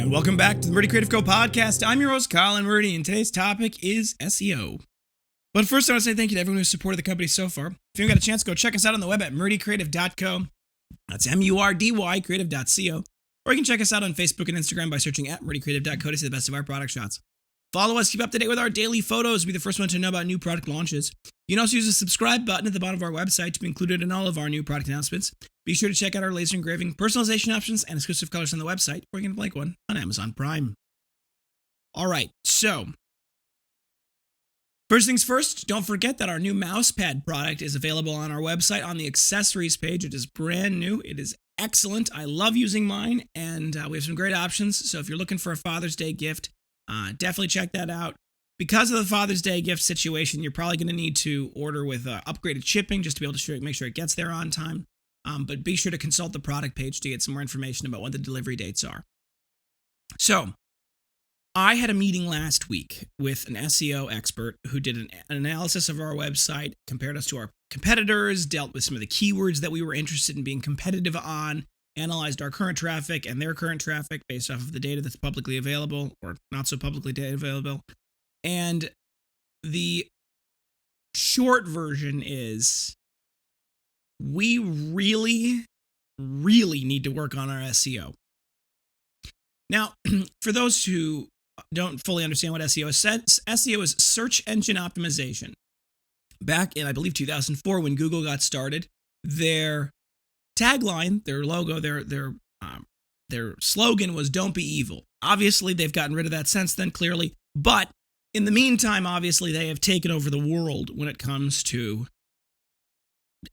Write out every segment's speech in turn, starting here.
And welcome back to the Murdy Creative Co podcast. I'm your host, Kyle and Murdy, and today's topic is SEO. But first, I want to say thank you to everyone who's supported the company so far. If you haven't got a chance, go check us out on the web at murdycreative.co. That's M-U-R-D-Y creative.co. Or you can check us out on Facebook and Instagram by searching at murdycreative.co to see the best of our product shots. Follow us, keep up to date with our daily photos, be the first one to know about new product launches. You can also use the subscribe button at the bottom of our website to be included in all of our new product announcements. Be sure to check out our laser engraving, personalization options, and exclusive colors on the website, or you can blank one on Amazon Prime. All right, so first things first, don't forget that our new mousepad product is available on our website on the accessories page. It is brand new. It is excellent. I love using mine, and we have some great options. So if you're looking for a Father's Day gift, definitely check that out. Because of the Father's Day gift situation, you're probably going to need to order with upgraded shipping just to be able to make sure it gets there on time. But be sure to consult the product page to get some more information about what the delivery dates are. So, I had a meeting last week with an SEO expert who did an analysis of our website, compared us to our competitors, dealt with some of the keywords that we were interested in being competitive on, analyzed our current traffic and their current traffic based off of the data that's publicly available or not so publicly data available. And the short version is we really need to work on our SEO. Now, for those who don't fully understand what SEO is, SEO is search engine optimization. Back in, I believe, 2004, when Google got started, their tagline, their logo, their slogan was "Don't be evil." Obviously, they've gotten rid of that since then, clearly. But in the meantime, obviously, they have taken over the world when it comes to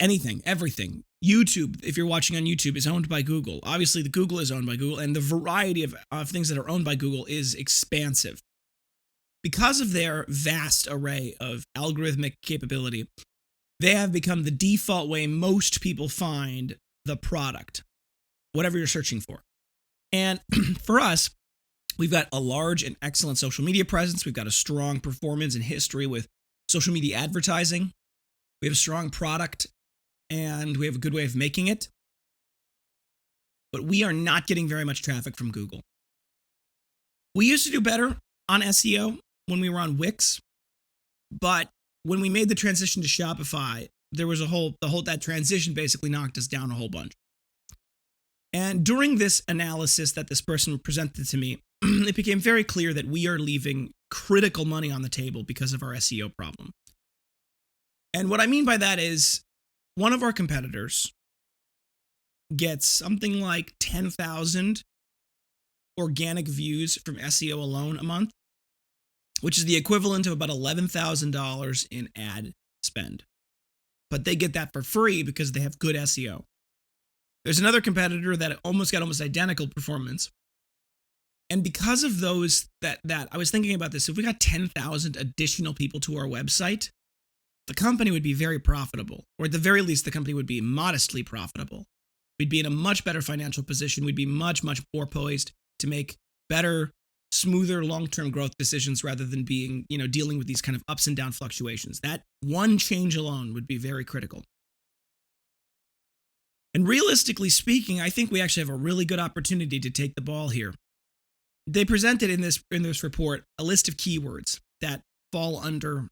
anything, everything. YouTube, if you're watching on YouTube, is owned by Google. Obviously, the Google is owned by Google, and the variety of things that are owned by Google is expansive. Because of their vast array of algorithmic capability, they have become the default way most people find the product, whatever you're searching for. And for us, we've got a large and excellent social media presence. We've got a strong performance and history with social media advertising. We have a strong product, and we have a good way of making it. But we are not getting very much traffic from Google. We used to do better on SEO when we were on Wix, but when we made the transition to Shopify, there was that transition basically knocked us down a whole bunch. And during this analysis that this person presented to me, it became very clear that we are leaving critical money on the table because of our SEO problem. And what I mean by that is one of our competitors gets something like 10,000 organic views from SEO alone a month, which is the equivalent of about $11,000 in ad spend. But they get that for free because they have good SEO. There's another competitor that got almost identical performance. And because of those, that I was thinking about this, if we got 10,000 additional people to our website, the company would be very profitable, or at the very least, the company would be modestly profitable. We'd be in a much better financial position. We'd be much more poised to make better, smoother long-term growth decisions rather than dealing with these kind of ups and down fluctuations. That one change alone would be very critical. And realistically speaking, I think we actually have a really good opportunity to take the ball here. They presented in this report a list of keywords that fall under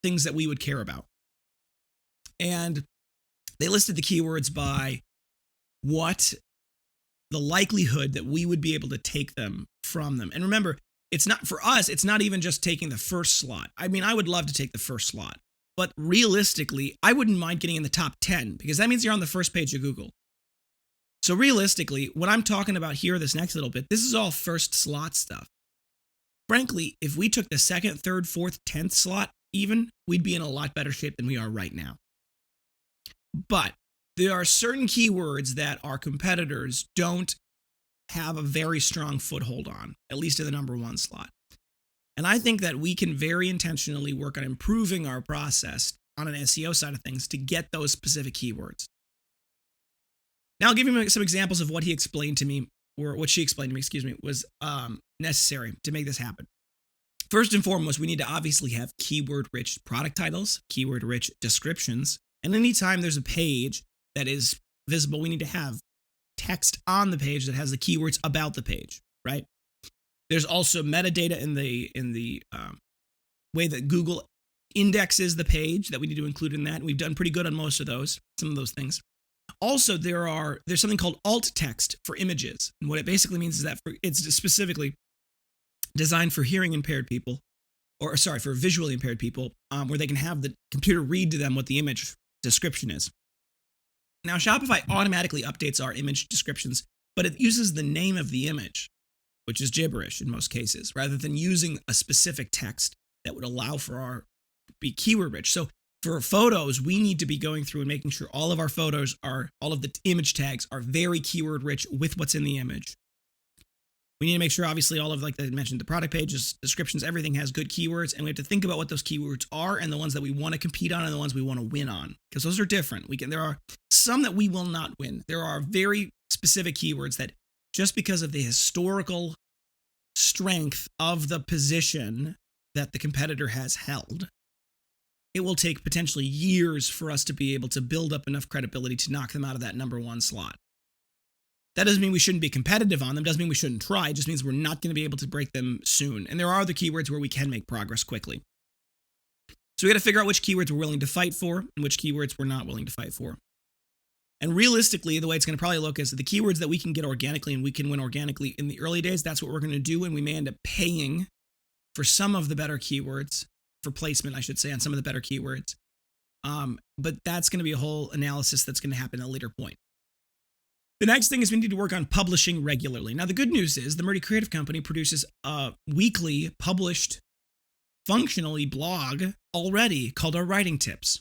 things that we would care about. And they listed the keywords by what the likelihood that we would be able to take them from them. And remember, it's not even just taking the first slot. I mean, I would love to take the first slot, but realistically, I wouldn't mind getting in the top 10 because that means you're on the first page of Google. So realistically, what I'm talking about here, this next little bit, this is all first slot stuff. Frankly, if we took the second, third, fourth, 10th slot even, we'd be in a lot better shape than we are right now. But there are certain keywords that our competitors don't have a very strong foothold on, at least in the number one slot. And I think that we can very intentionally work on improving our process on an SEO side of things to get those specific keywords. Now, I'll give you some examples of what he explained to me, or what she explained to me, was necessary to make this happen. First and foremost, we need to obviously have keyword-rich product titles, keyword-rich descriptions, and anytime there's a page that is visible, we need to have text on the page that has the keywords about the page. right? There's also metadata in the way that Google indexes the page that we need to include in that. And we've done pretty good on most of those, some of those things. Also, there's something called alt text for images. And what it basically means is that it's specifically designed for hearing impaired people, for visually impaired people, where they can have the computer read to them what the image description is. Now, Shopify automatically updates our image descriptions, but it uses the name of the image, which is gibberish in most cases, rather than using a specific text that would allow for our be keyword rich. So for photos, we need to be going through and making sure all of our photos all of the image tags are very keyword rich with what's in the image. We need to make sure, obviously, all of, like I mentioned, the product pages, descriptions, everything has good keywords, and we have to think about what those keywords are and the ones that we want to compete on and the ones we want to win on, because those are different. There are some that we will not win. There are very specific keywords that, just because of the historical strength of the position that the competitor has held, it will take potentially years for us to be able to build up enough credibility to knock them out of that number one slot. That doesn't mean we shouldn't be competitive on them. Doesn't mean we shouldn't try. It just means we're not going to be able to break them soon. And there are other keywords where we can make progress quickly. So we got to figure out which keywords we're willing to fight for and which keywords we're not willing to fight for. And realistically, the way it's going to probably look is the keywords that we can get organically and we can win organically in the early days, that's what we're going to do. And we may end up paying for some of the better keywords, for placement, I should say, on some of the better keywords. But that's going to be a whole analysis that's going to happen at a later point. The next thing is we need to work on publishing regularly. Now, the good news is the Murdy Creative Company produces a weekly published, functionally blog already called our Writing Tips.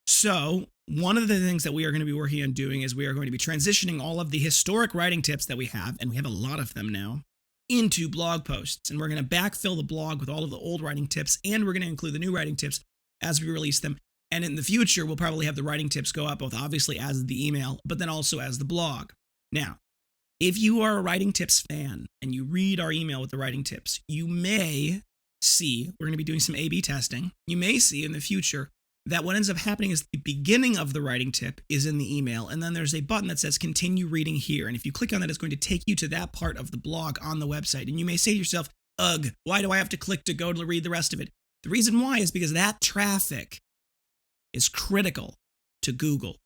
So one of the things that we are going to be working on doing is we are going to be transitioning all of the historic writing tips that we have, and we have a lot of them now, into blog posts. And we're going to backfill the blog with all of the old writing tips, and we're going to include the new writing tips as we release them. And in the future, we'll probably have the writing tips go up, both obviously as the email, but then also as the blog. Now, if you are a writing tips fan and you read our email with the writing tips, you may see, we're going to be doing some A/B testing, you may see in the future that what ends up happening is the beginning of the writing tip is in the email, and then there's a button that says continue reading here. And if you click on that, it's going to take you to that part of the blog on the website. And you may say to yourself, ugh, why do I have to click to go to read the rest of it? The reason why is because that traffic is critical to Google.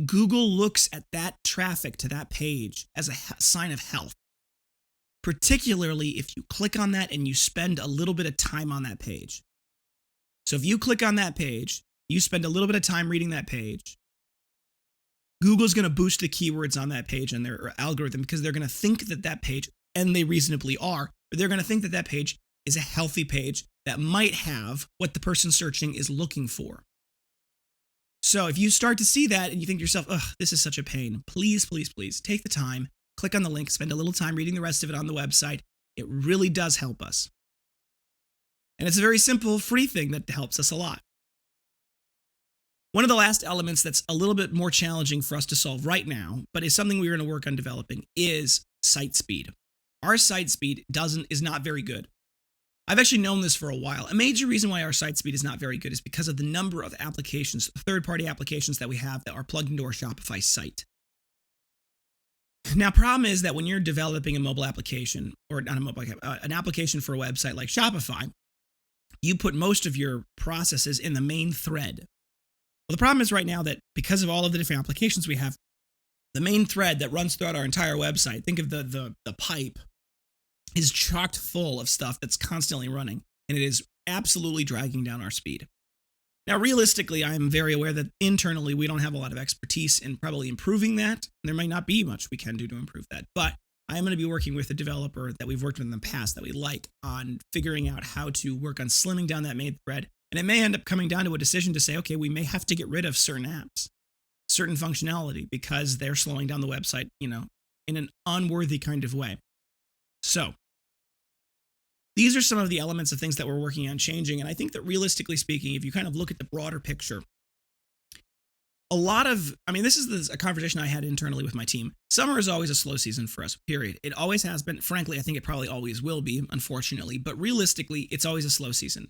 Google looks at that traffic to that page as a sign of health, particularly if you click on that and you spend a little bit of time on that page. So if you click on that page, you spend a little bit of time reading that page, Google's going to boost the keywords on that page in their algorithm because they're going to think that that page, and they reasonably are, but they're going to think that that page is a healthy page that might have what the person searching is looking for. So if you start to see that and you think to yourself, ugh, this is such a pain, please, please, please take the time, click on the link, spend a little time reading the rest of it on the website. It really does help us. And it's a very simple, free thing that helps us a lot. One of the last elements that's a little bit more challenging for us to solve right now, but is something we're going to work on developing, is site speed. Our site speed is not very good. I've actually known this for a while. A major reason why our site speed is not very good is because of the number of applications, third-party applications that we have that are plugged into our Shopify site. Now, problem is that when you're developing a mobile application, or not a mobile an application for a website like Shopify, you put most of your processes in the main thread. Well, the problem is right now that because of all of the different applications we have, the main thread that runs throughout our entire website, think of the pipe, is chocked full of stuff that's constantly running, and it is absolutely dragging down our speed. Now, realistically, I'm very aware that internally we don't have a lot of expertise in probably improving that. There might not be much we can do to improve that, but I'm going to be working with a developer that we've worked with in the past that we like on figuring out how to work on slimming down that main thread. And it may end up coming down to a decision to say, okay, we may have to get rid of certain apps, certain functionality, because they're slowing down the website, in an unworthy kind of way. So these are some of the elements of things that we're working on changing. And I think that realistically speaking, if you kind of look at the broader picture, this is a conversation I had internally with my team. Summer is always a slow season for us, period. It always has been. Frankly, I think it probably always will be, unfortunately. But realistically, it's always a slow season.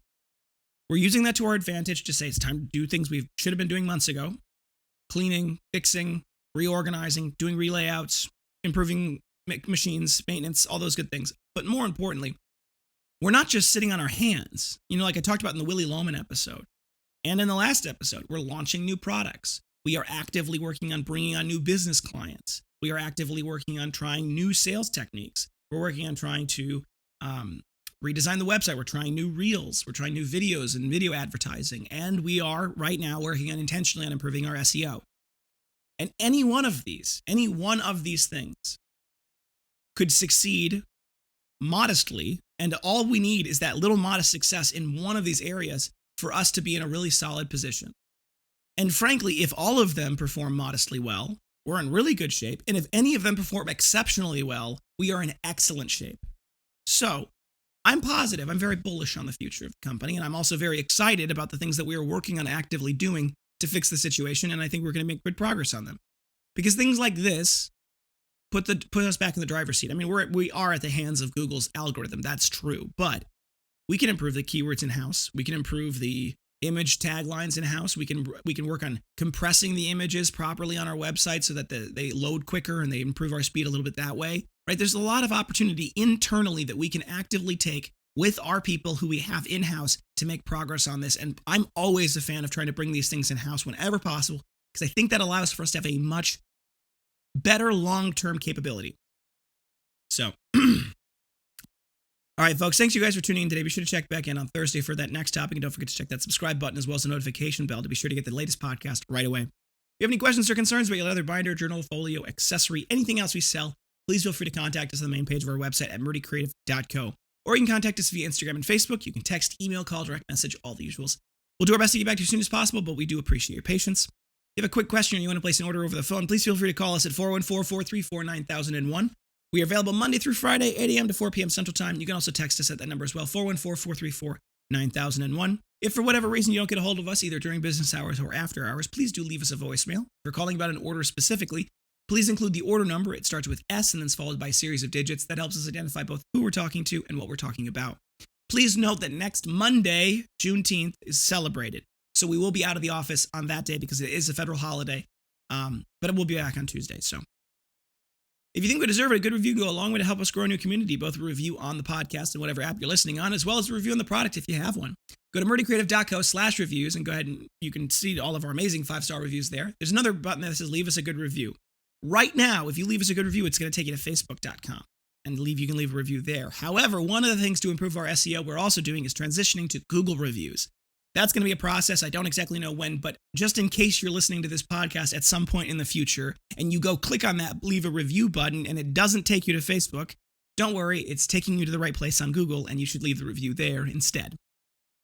We're using that to our advantage to say it's time to do things we should have been doing months ago. Cleaning, fixing, reorganizing, doing relayouts, improving machines, maintenance, all those good things. But more importantly, we're not just sitting on our hands. Like I talked about in the Willie Loman episode and in the last episode, we're launching new products. We are actively working on bringing on new business clients. We are actively working on trying new sales techniques. We're working on trying to redesign the website. We're trying new reels. We're trying new videos and video advertising. And we are right now working on intentionally on improving our SEO. And any one of these things could succeed modestly. And all we need is that little modest success in one of these areas for us to be in a really solid position. And frankly, if all of them perform modestly well, we're in really good shape. And if any of them perform exceptionally well, we are in excellent shape. So I'm positive. I'm very bullish on the future of the company. And I'm also very excited about the things that we are working on actively doing to fix the situation. And I think we're going to make good progress on them. Because things like this put us back in the driver's seat. I mean, we are at the hands of Google's algorithm. That's true. But we can improve the keywords in-house. We can improve the image taglines in-house. We can work on compressing the images properly on our website so that they load quicker and they improve our speed a little bit that way. Right? There's a lot of opportunity internally that we can actively take with our people who we have in-house to make progress on this. And I'm always a fan of trying to bring these things in-house whenever possible, because I think that allows for us to have a much better long-term capability. So, all right, folks, thanks you guys for tuning in today. Be sure to check back in on Thursday for that next topic. And don't forget to check that subscribe button as well as the notification bell to be sure to get the latest podcast right away. If you have any questions or concerns about your leather binder, journal, folio, accessory, anything else we sell, please feel free to contact us on the main page of our website at Murdy Creative Co. Or you can contact us via Instagram and Facebook. You can text, email, call, direct message, all the usuals. We'll do our best to get back to you as soon as possible, but we do appreciate your patience. If you have a quick question or you want to place an order over the phone, please feel free to call us at 414-434-9001. We are available Monday through Friday, 8 a.m. to 4 p.m. Central Time. You can also text us at that number as well, 414-434-9001. If for whatever reason you don't get a hold of us, either during business hours or after hours, please do leave us a voicemail. If you're calling about an order specifically, please include the order number. It starts with S and then it's followed by a series of digits. That helps us identify both who we're talking to and what we're talking about. Please note that next Monday, Juneteenth, is celebrated. So we will be out of the office on that day because it is a federal holiday, but it will be back on Tuesday. So if you think we deserve it, a good review go a long way to help us grow a new community, both a review on the podcast and whatever app you're listening on, as well as a review on the product if you have one. Go to murdycreative.co/reviews and go ahead and you can see all of our amazing 5-star reviews there. There's another button that says leave us a good review. Right now, if you leave us a good review, it's going to take you to facebook.com and you can leave a review there. However, one of the things to improve our SEO we're also doing is transitioning to Google reviews. That's going to be a process. I don't exactly know when, but just in case you're listening to this podcast at some point in the future and you go click on that leave a review button and it doesn't take you to Facebook, don't worry, it's taking you to the right place on Google and you should leave the review there instead.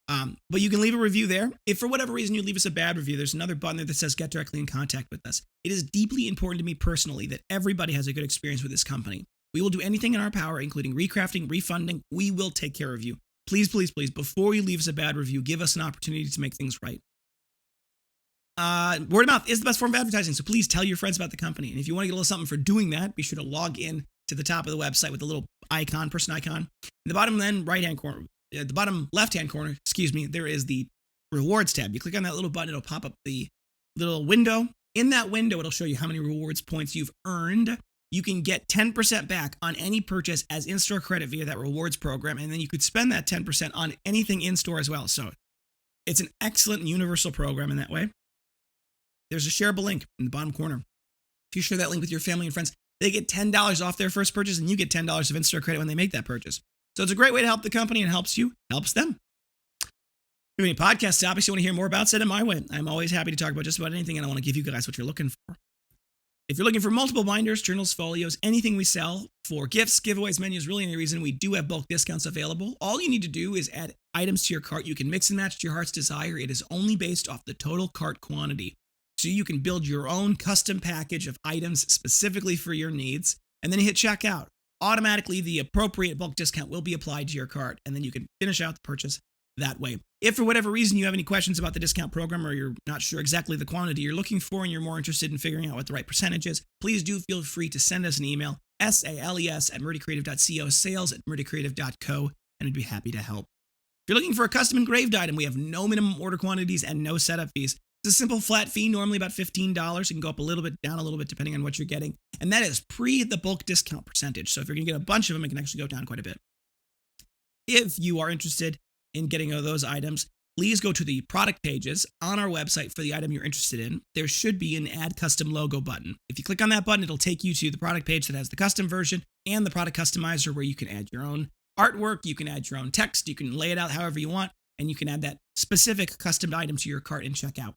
But you can leave a review there. If for whatever reason you leave us a bad review, there's another button there that says get directly in contact with us. It is deeply important to me personally that everybody has a good experience with this company. We will do anything in our power, including recrafting, refunding. We will take care of you. Please, please, please, before you leave us a bad review, give us an opportunity to make things right. Word of mouth is the best form of advertising, so please tell your friends about the company. And if you want to get a little something for doing that, be sure to log in to the top of the website with the little icon, person icon. In the bottom right-hand corner, at the bottom left-hand corner, there is the rewards tab. You click on that little button, it'll pop up the little window. In that window, it'll show you how many rewards points you've earned. You can get 10% back on any purchase as in-store credit via that rewards program, and then you could spend that 10% on anything in-store as well. So it's an excellent universal program in that way. There's a shareable link in the bottom corner. If you share that link with your family and friends, they get $10 off their first purchase, and you get $10 of in-store credit when they make that purchase. So it's a great way to help the company and helps you, helps them. If you have any podcast topics you want to hear more about, send it my way. I'm always happy to talk about just about anything, and I want to give you guys what you're looking for. If you're looking for multiple binders, journals, folios, anything we sell for gifts, giveaways, menus, really any reason, we do have bulk discounts available. All you need to do is add items to your cart. You can mix and match to your heart's desire. It is only based off the total cart quantity. So you can build your own custom package of items specifically for your needs, and then you hit checkout. Automatically, the appropriate bulk discount will be applied to your cart, and then you can finish out the purchase that way. If for whatever reason you have any questions about the discount program or you're not sure exactly the quantity you're looking for and you're more interested in figuring out what the right percentage is, please do feel free to send us an email, sales@murdycreative.co, sales@murdycreative.co, and we'd be happy to help. If you're looking for a custom engraved item, we have no minimum order quantities and no setup fees. It's a simple flat fee, normally about $15. It can go up a little bit, down a little bit, depending on what you're getting. And that is pre the bulk discount percentage. So if you're going to get a bunch of them, it can actually go down quite a bit. If you are interested in getting those items, please go to the product pages on our website for the item you're interested in. There should be an Add Custom Logo button. If you click on that button, it'll take you to the product page that has the custom version and the product customizer where you can add your own artwork, you can add your own text, you can lay it out however you want, and you can add that specific custom item to your cart and checkout.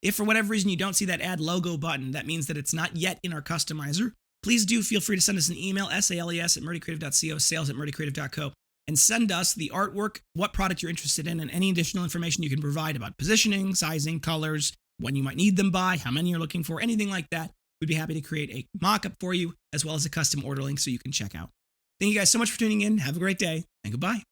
If for whatever reason you don't see that Add Logo button, that means that it's not yet in our customizer. Please do feel free to send us an email, sales@murdycreative.co, sales@murdycreative.co, and send us the artwork, what product you're interested in, and any additional information you can provide about positioning, sizing, colors, when you might need them by, how many you're looking for, anything like that. We'd be happy to create a mock-up for you, as well as a custom order link so you can check out. Thank you guys so much for tuning in. Have a great day, and goodbye.